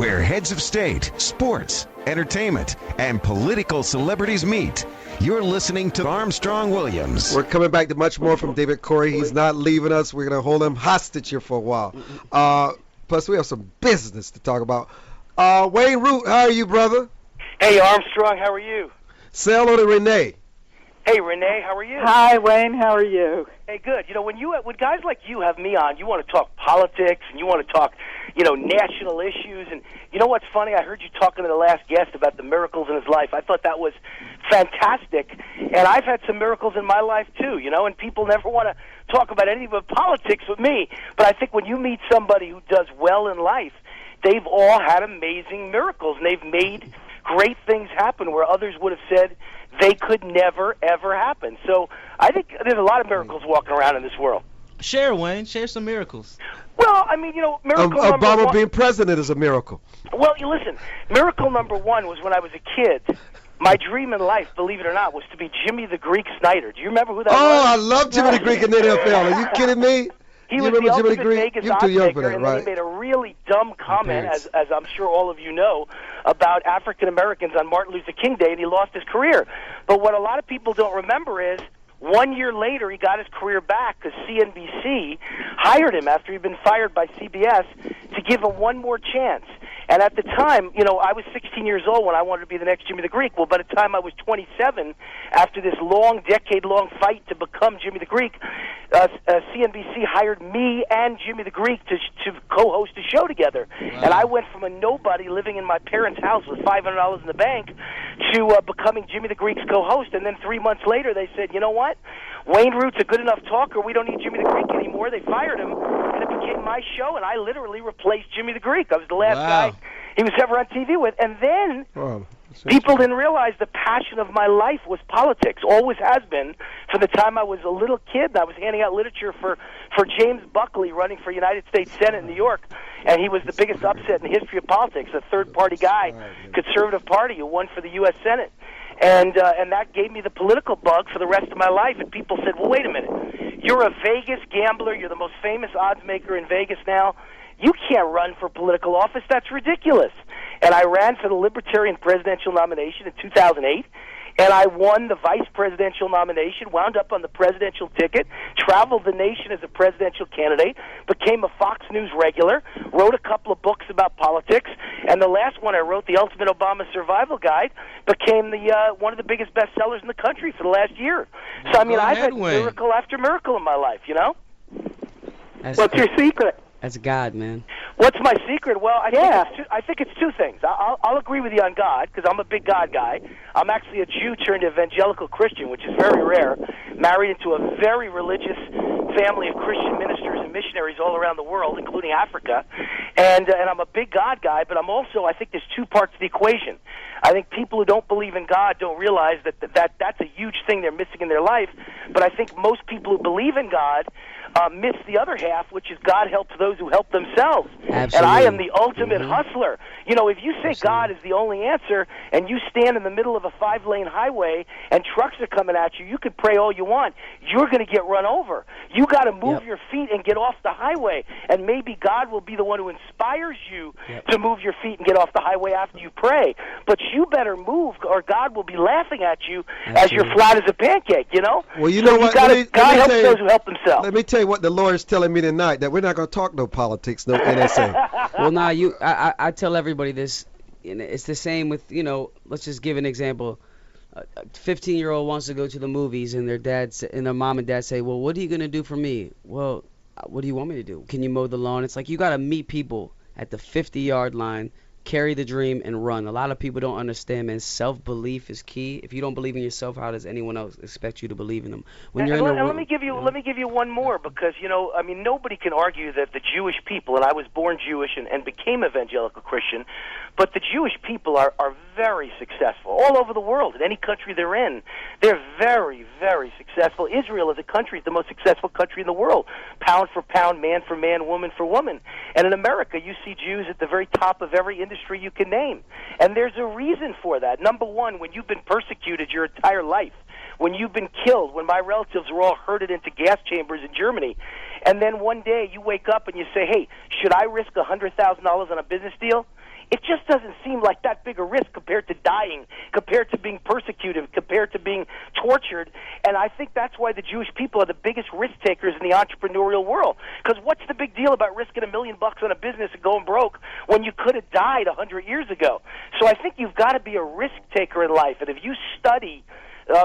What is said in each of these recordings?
where heads of state, sports, entertainment, and political celebrities meet. You're listening to Armstrong Williams. We're coming back to much more from David Corey. He's not leaving us. We're going to hold him hostage here for a while. Plus, we have some business to talk about. Wayne Root, how are you, brother? Hey, Armstrong, how are you? Say hello to Renee. Hey, Renee, how are you? Hi, Wayne. How are you? Hey, good. You know, when guys like you have me on, you want to talk politics and you want to talk, national issues. And you know what's funny? I heard you talking to the last guest about the miracles in his life. I thought that was fantastic. And I've had some miracles in my life too, and people never want to talk about anything but politics with me. But I think when you meet somebody who does well in life, they've all had amazing miracles, and they've made great things happen where others would have said they could never, ever happen. So I think there's a lot of miracles walking around in this world. Share, Wayne. Share some miracles. Well, I mean, miracle number Obama one. being president is a miracle. Well, you listen, miracle number one was when I was a kid. My dream in life, believe it or not, was to be Jimmy the Greek Snyder. Do you remember who that was? Oh, I love Jimmy the Greek in the NFL. Are you kidding me? He you was remember the Jimmy ultimate the Greek? Vegas You're too young for oddsmaker, that, and right? then he made a really dumb comment, as I'm sure all of you know, about African Americans on Martin Luther King Day, and he lost his career. But what a lot of people don't remember is 1 year later he got his career back because CNBC hired him after he'd been fired by CBS to give him one more chance. And at the time, I was 16 years old when I wanted to be the next Jimmy the Greek. Well, by the time I was 27, after this decade-long fight to become Jimmy the Greek, CNBC hired me and Jimmy the Greek to co-host a show together. Wow. And I went from a nobody living in my parents' house with $500 in the bank to becoming Jimmy the Greek's co-host. And then 3 months later, they said, you know what? Wayne Root's a good enough talker. We don't need Jimmy the Greek anymore. They fired him, and it became my show, and I literally replaced Jimmy the Greek. I was the last guy he was ever on TV with. And then people didn't realize the passion of my life was politics, always has been, from the time I was a little kid. I was handing out literature for James Buckley running for United States Senate in New York, and he was the biggest upset in the history of politics, a third-party guy, conservative party, who won for the U.S. Senate. And that gave me the political bug for the rest of my life. And people said, well, wait a minute. You're a Vegas gambler. You're the most famous odds maker in Vegas now. You can't run for political office. That's ridiculous. And I ran for the Libertarian presidential nomination in 2008. And I won the vice presidential nomination, wound up on the presidential ticket, traveled the nation as a presidential candidate, became a Fox News regular, wrote a couple of books about politics, and the last one I wrote, The Ultimate Obama Survival Guide, became one of the biggest bestsellers in the country for the last year. So, I mean, I've had miracle after miracle in my life, What's your secret? That's God, man. What's my secret? Well, I think it's two things. I'll agree with you on God, because I'm a big God guy. I'm actually a Jew turned evangelical Christian, which is very rare, married into a very religious family of Christian ministers and missionaries all around the world, including Africa. And I'm a big God guy, but I think there's two parts to the equation. I think people who don't believe in God don't realize that's a huge thing they're missing in their life. But I think most people who believe in God miss the other half, which is God helps those who help themselves. Absolutely. And I am the ultimate hustler. If you say God is the only answer and you stand in the middle of a 5-lane highway and trucks are coming at you, you could pray all you want. You're going to get run over. You got to move your feet and get off the highway. And maybe God will be the one who inspires you to move your feet and get off the highway after you pray. But you better move, or God will be laughing at you as you're flat as a pancake, Well, you know what? God helps those who help themselves. Let me tell you what the Lord's telling me tonight, that we're not going to talk no politics, no NSA. Well, now I tell everybody this. It's the same with, let's just give an example. A 15-year-old wants to go to the movies, and their mom and dad say, well, what are you going to do for me? Well, what do you want me to do? Can you mow the lawn? It's like you got to meet people at the 50-yard line, carry the dream, and run. A lot of people don't understand, man. Self-belief is key. If you don't believe in yourself, how does anyone else expect you to believe in them? Let me give you one more, because nobody can argue that the Jewish people, and I was born Jewish and became evangelical Christian, but the Jewish people are very successful all over the world. In any country they're in, they're very, very successful. Israel as a country is the most successful country in the world, pound for pound, man for man, woman for woman. And in America, you see Jews at the very top of every industry you can name. And there's a reason for that. Number one, when you've been persecuted your entire life, when you've been killed, when my relatives were all herded into gas chambers in Germany, and then one day you wake up and you say, hey, should I risk $100,000 on a business deal? It just doesn't seem like that big a risk compared to dying, compared to being persecuted, compared to being tortured. And I think that's why the Jewish people are the biggest risk takers in the entrepreneurial world. Because what's the big deal about risking $1 million on a business and going broke when you could have died 100 years ago? So I think you've got to be a risk taker in life. And if you study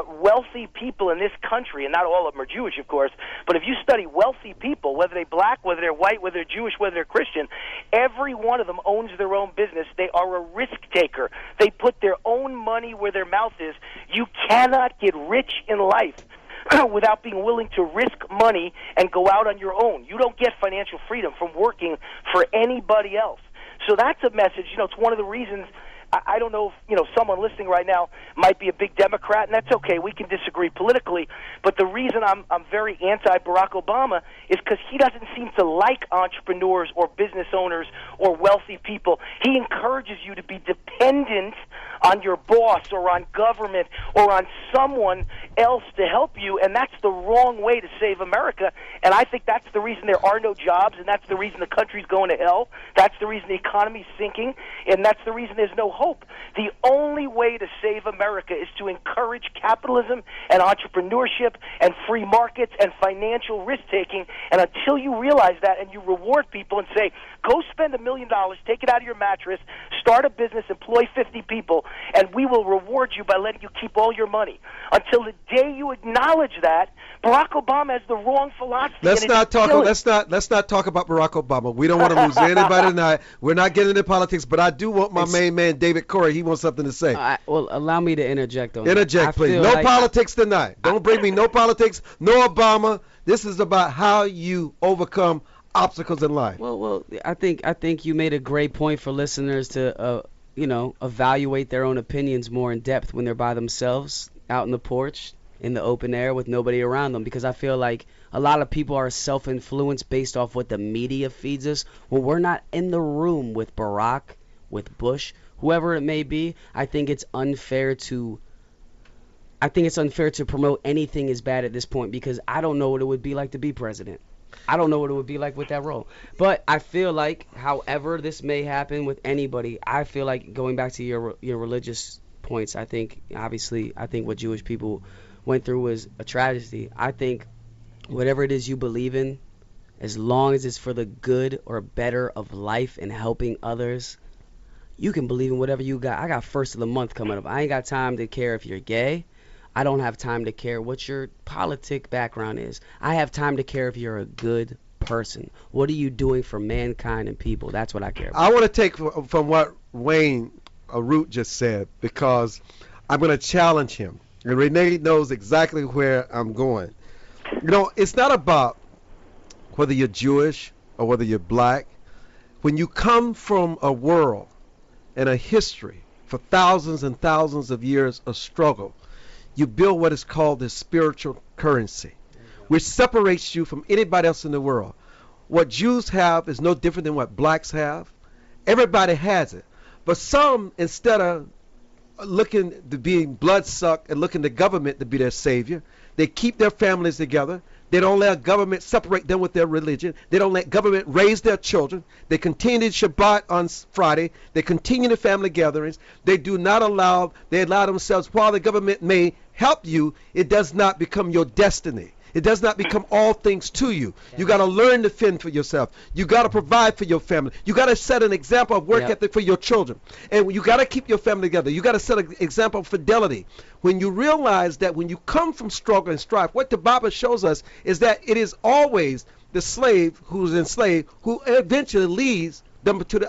wealthy people in this country, and not all of them are Jewish, of course, but if you study wealthy people, whether they're black, whether they're white, whether they're Jewish, whether they're Christian, every one of them owns their own business. They are a risk taker. They put their own money where their mouth is. You cannot get rich in life without being willing to risk money and go out on your own. You don't get financial freedom from working for anybody else. So that's a message. It's one of the reasons. I don't know if someone listening right now might be a big Democrat, and that's okay. We can disagree politically, but the reason I'm very anti-Barack Obama is because he doesn't seem to like entrepreneurs or business owners or wealthy people. He encourages you to be dependent on your boss or on government or on someone else to help you, and that's the wrong way to save America. And I think that's the reason there are no jobs, and that's the reason the country's going to hell. That's the reason the economy's sinking, and that's the reason there's no hope. The only way to save America is to encourage capitalism and entrepreneurship and free markets and financial risk-taking. And until you realize that and you reward people and say, go spend $1 million, take it out of your mattress, start a business, employ 50 people, and we will reward you by letting you keep all your money. Until the day you acknowledge that, Barack Obama has the wrong philosophy. Let's not talk about Barack Obama. We don't want to lose anybody tonight. We're not getting into politics, but I do want my main man David Corey. He wants something to say. Well, allow me to interject on Interject, please. No politics tonight. Don't bring me no politics, no Obama. This is about how you overcome obstacles in life. Well, I think you made a great point for listeners to evaluate their own opinions more in depth when they're by themselves out in the porch in the open air with nobody around them, because I feel like a lot of people are self-influenced based off what the media feeds us. When we're not in the room with Barack, with Bush, whoever it may be, I think it's unfair to promote anything as bad at this point, because I don't know what it would be like to be president. I don't know what it would be like with that role. But I feel like, however this may happen with anybody, I feel like, going back to your religious points, I think what Jewish people went through was a tragedy. I think whatever it is you believe in, as long as it's for the good or better of life and helping others, you can believe in whatever you got. I got first of the month coming up. I ain't got time to care if you're gay. I don't have time to care what your politic background is. I have time to care if you're a good person. What are you doing for mankind and people? That's what I care about. I want to take from what Wayne Root just said, because I'm going to challenge him. And Renee knows exactly where I'm going. It's not about whether you're Jewish or whether you're black. When you come from a world and a history for thousands and thousands of years of struggle, you build what is called the spiritual currency, which separates you from anybody else in the world. What Jews have is no different than what blacks have. Everybody has it. But some, instead of looking to being bloodsucked and looking to government to be their savior, they keep their families together. They don't let government separate them with their religion. They don't let government raise their children. They continue Shabbat on Friday. They continue the family gatherings. They allow themselves, while the government may help you, it does not become your destiny. It does not become all things to you. You got to learn to fend for yourself. You got to provide for your family. You got to set an example of work ethic for your children. And you got to keep your family together. You got to set an example of fidelity. When you realize that when you come from struggle and strife, what the Bible shows us is that it is always the slave who's enslaved who eventually leads them to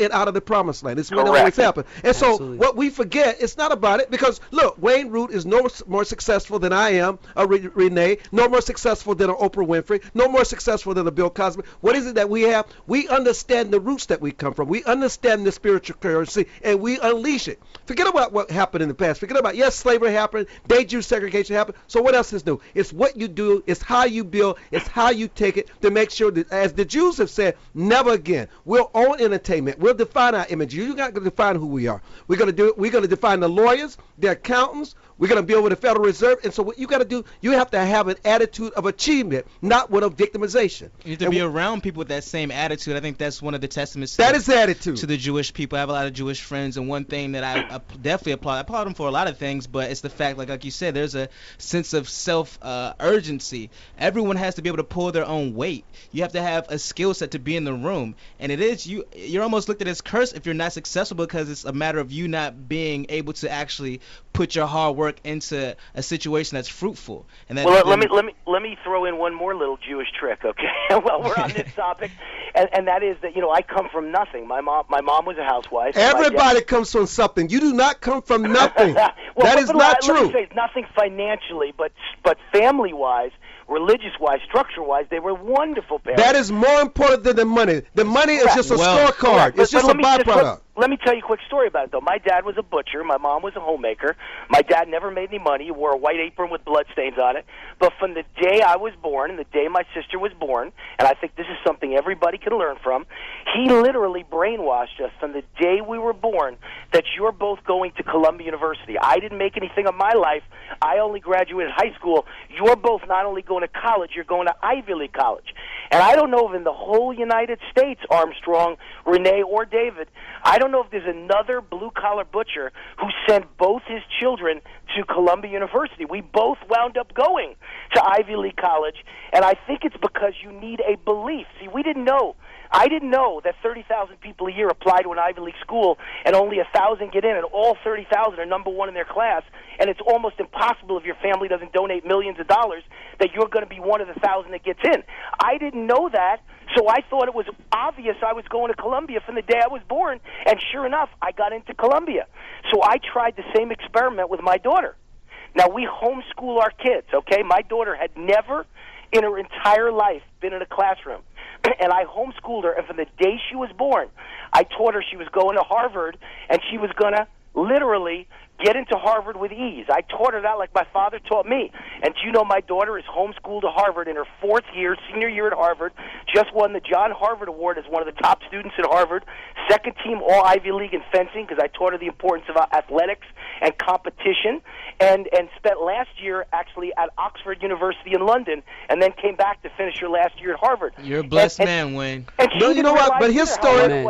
and out of the promised land. It's what always happens. And so what we forget, it's not about it, because look, Wayne Root is no more successful than I am, a Renee, no more successful than an Oprah Winfrey, no more successful than a Bill Cosby. What is it that we have? We understand the roots that we come from. We understand the spiritual currency, and we unleash it. Forget about what happened in the past. Forget about, yes, slavery happened, day-Jew segregation happened. So what else is new? It's what you do, it's how you build, it's how you take it to make sure that, as the Jews have said, never again. We'll own entertainment. entertainment. We'll define our image. You're not going to define who we are. We're going to define the lawyers, the accountants. We're going to build with the Federal Reserve. And so what you got to do, you have to have an attitude of achievement, not one of victimization. You have to be around people with that same attitude. I think that's one of the testaments that is the attitude to the Jewish people. I have a lot of Jewish friends, and one thing that I definitely applaud. I applaud them for a lot of things, but it's the fact, like you said, there's a sense of self urgency. Everyone has to be able to pull their own weight. You have to have a skill set to be in the room, and you're almost looked at as cursed if you're not successful, because it's a matter of you not being able to actually put your hard work into a situation that's fruitful. And that, well, let me throw in one more little Jewish trick, okay? While we're on this topic, and that is that I come from nothing. My mom was a housewife. Everybody comes from something. You do not come from nothing. That is not true. Let me say, nothing financially, but family-wise, religious-wise, structure-wise, they were wonderful parents. That is more important than the money. The money is just a scorecard. It's just a byproduct. Let me tell you a quick story about it, though. My dad was a butcher. My mom was a homemaker. My dad never made any money. He wore a white apron with bloodstains on it. But from the day I was born and the day my sister was born, and I think this is something everybody can learn from, he literally brainwashed us from the day we were born that you're both going to Columbia University. I didn't make anything of my life. I only graduated high school. You're both not only going to college, you're going to Ivy League college. And I don't know if in the whole United States, Armstorng, Renee, or David, I don't know if there's another blue-collar butcher who sent both his children to Columbia University. We both wound up going to Ivy League college, and I think it's because you need a belief. See, we didn't know. I didn't know that 30,000 people a year apply to an Ivy League school and only 1,000 get in, and all 30,000 are number one in their class, and it's almost impossible if your family doesn't donate millions of dollars that you're going to be one of the 1,000 that gets in. I didn't know that, so I thought it was obvious I was going to Columbia from the day I was born, and sure enough, I got into Columbia. So I tried the same experiment with my daughter. Now, we homeschool our kids, okay? My daughter had never in her entire life been in a classroom. And I homeschooled her, and from the day she was born, I taught her she was going to Harvard, and she was going to literally get into Harvard with ease. I taught her that like my father taught me. And do you know my daughter is homeschooled to Harvard in her fourth year, senior year at Harvard, just won the John Harvard Award as one of the top students at Harvard, second team All-Ivy League in fencing because I taught her the importance of athletics and competition, and spent last year actually at Oxford University in London, and then came back to finish her last year at Harvard. You're a blessed man, Wayne. And no, you know what? But his story,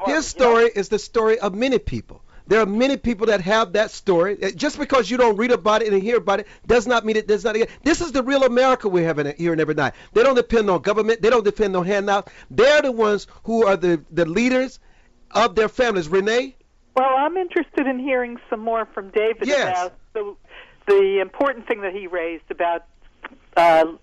his story is the story of many people. There are many people that have that story. Just because you don't read about it and hear about it does not mean it does not. This is the real America we're having here and every night. They don't depend on government. They don't depend on handouts. They're the ones who are the leaders of their families. Renee? Well, I'm interested in hearing some more from David about the important thing that he raised about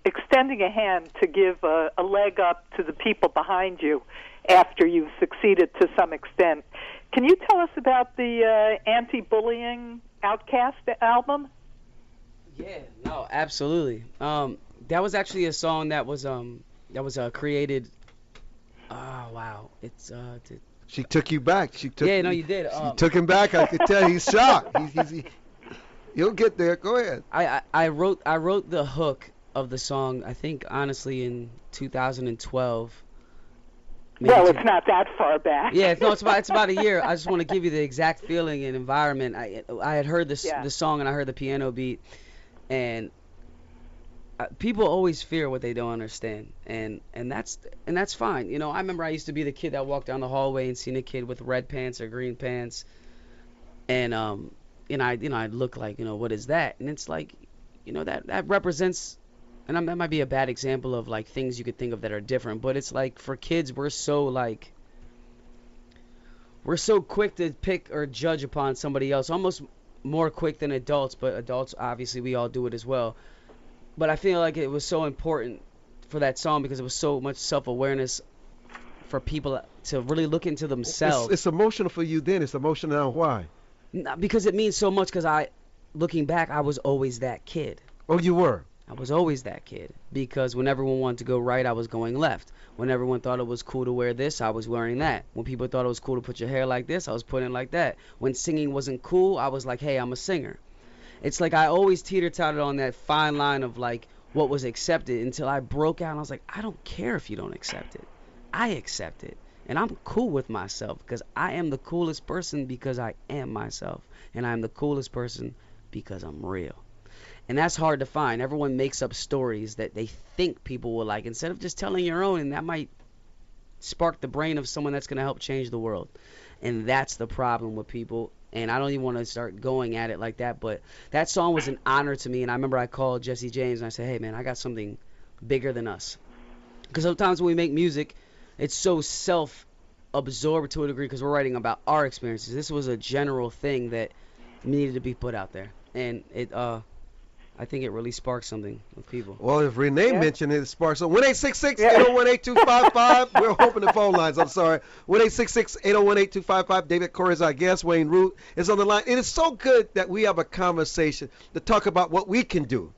extending a hand to give a leg up to the people behind you after you've succeeded to some extent. Can you tell us about the anti-bullying Outcast album? Yeah, no, absolutely. That was actually a song that was created. Oh wow, it's She took you back. You did. She took him back. I could tell he's shocked. He'll get there. Go ahead. I wrote the hook of the song, I think honestly in 2012. Well, it's not that far back. Yeah, no, it's about a year. I just want to give you the exact feeling and environment. I had heard the song and I heard the piano beat, and people always fear what they don't understand, and that's fine. You know, I remember I used to be the kid that walked down the hallway and seen a kid with red pants or green pants, and I'd look like, what is that? And it's like, that represents. And that might be a bad example of like things you could think of that are different, but it's like for kids we're so quick to pick or judge upon somebody else, almost more quick than adults, but adults obviously we all do it as well. But I feel like it was so important for that song because it was so much self-awareness for people to really look into themselves. It's emotional for you then. It's emotional now. Why? Because it means so much, because looking back, I was always that kid. Oh, you were? I was always that kid, because when everyone wanted to go right, I was going left. When everyone thought it was cool to wear this, I was wearing that. When people thought it was cool to put your hair like this, I was putting it like that. When singing wasn't cool, I was like, hey, I'm a singer. It's like I always teeter-tottered on that fine line of like what was accepted until I broke out and I was like, I don't care if you don't accept it. I accept it. And I'm cool with myself because I am the coolest person because I am myself. And I'm the coolest person because I'm real. And that's hard to find. Everyone makes up stories that they think people will like instead of just telling your own, and that might spark the brain of someone that's going to help change the world. And that's the problem with people. And I don't even want to start going at it like that, but that song was an honor to me. And I remember I called Jesse James and I said, hey, man, I got something bigger than us. Because sometimes when we make music, it's so self-absorbed to a degree because we're writing about our experiences. This was a general thing that needed to be put out there. And I think it really sparked something with people. Well, if Renee mentioned it, it sparked something. 1-866-801-8255. We're hoping the phone lines. I'm sorry. 1-866-801-8255. David Corey is our guest. Wayne Root is on the line. It is so good that we have a conversation to talk about what we can do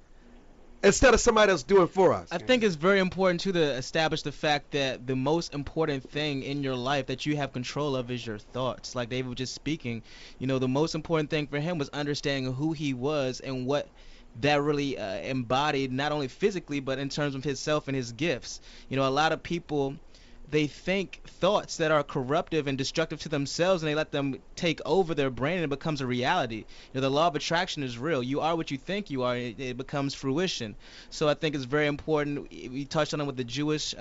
instead of somebody else doing for us. I think it's very important, too, to establish the fact that the most important thing in your life that you have control of is your thoughts. Like David was just speaking, the most important thing for him was understanding who he was and what that really embodied, not only physically, but in terms of himself and his gifts. A lot of people, they think thoughts that are corruptive and destructive to themselves, and they let them take over their brain, and it becomes a reality. The law of attraction is real. You are what you think you are, and it becomes fruition. So I think it's very important. We touched on it with the Jewish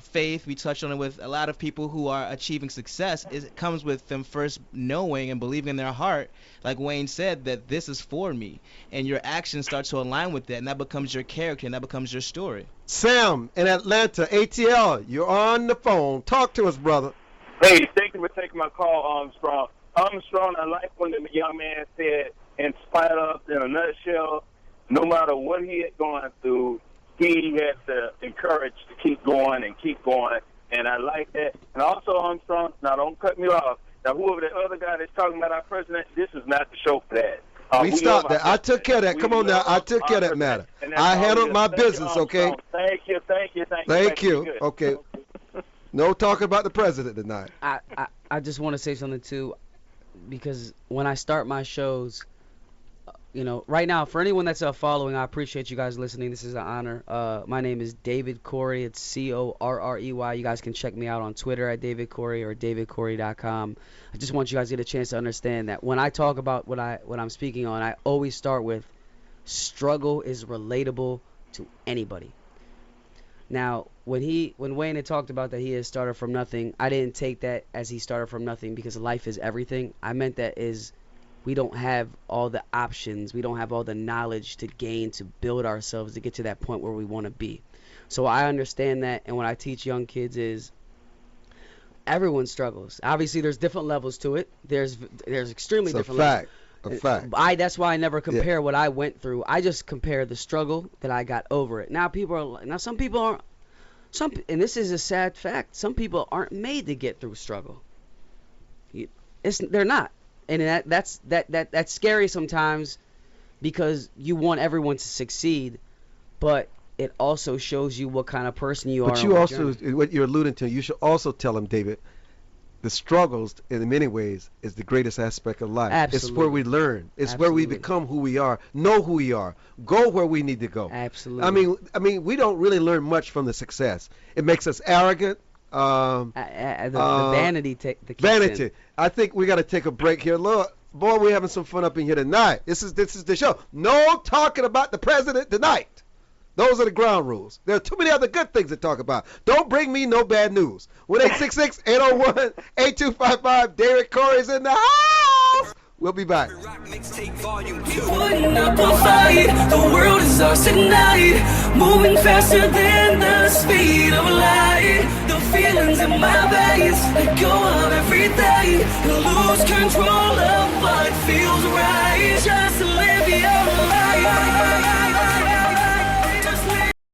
faith. We touched on it with a lot of people who are achieving success. It comes with them first knowing and believing in their heart, like Wayne said, that this is for me, and your actions start to align with that, and that becomes your character, and that becomes your story. Sam in Atlanta, ATL, you're on the phone. Talk to us, brother. Hey, thank you for taking my call, Armstorng. Armstorng, I like when the young man said, in spite of, in a nutshell, no matter what he had gone through, he had the courage to keep going, and I like that. And also, Armstorng, now don't cut me off. Now, whoever the other guy that's talking about our president, this is not the show for that. We stopped that. I took care of that. Come on now. I took care of that matter. I handled my business, okay? Thank you. Thank you. Okay. No talking about the president tonight. I just want to say something, too, because when I start my shows, right now, for anyone that's following, I appreciate you guys listening. This is an honor. My name is David Corey. It's Correy. You guys can check me out on Twitter at David Corey or davidcorey.com. I just want you guys to get a chance to understand that when I talk about what I'm speaking on, I always start with struggle is relatable to anybody. Now, when Wayne had talked about that he had started from nothing, I didn't take that as he started from nothing because life is everything. I meant that is we don't have all the options. We don't have all the knowledge to gain to build ourselves to get to that point where we want to be. So I understand that, and what I teach young kids is everyone struggles. Obviously, there's different levels to it. There's extremely different levels. A fact. That's why I never compare what I went through. I just compare the struggle that I got over it. Now some people aren't. And this is a sad fact. Some people aren't made to get through struggle. They're not. And that's scary sometimes because you want everyone to succeed, but it also shows you what kind of person you are. But you also, what you're alluding to, you should also tell them, David, the struggles in many ways is the greatest aspect of life. Absolutely. It's where we learn. It's Absolutely. where we become who we are, know who we are, go where we need to go. Absolutely. I mean, we don't really learn much from the success. It makes us arrogant. The vanity. Vanity. I think we got to take a break here. Look, boy, we're having some fun up in here tonight. This is the show. No talking about the president tonight. Those are the ground rules. There are too many other good things to talk about. Don't bring me no bad news. 1-866-801-8255. David Corey's in the house. We'll be back. The world is ours tonight, moving faster than the speed of light. The feelings in my veins let go of everything, lose control of what feels right. Just live your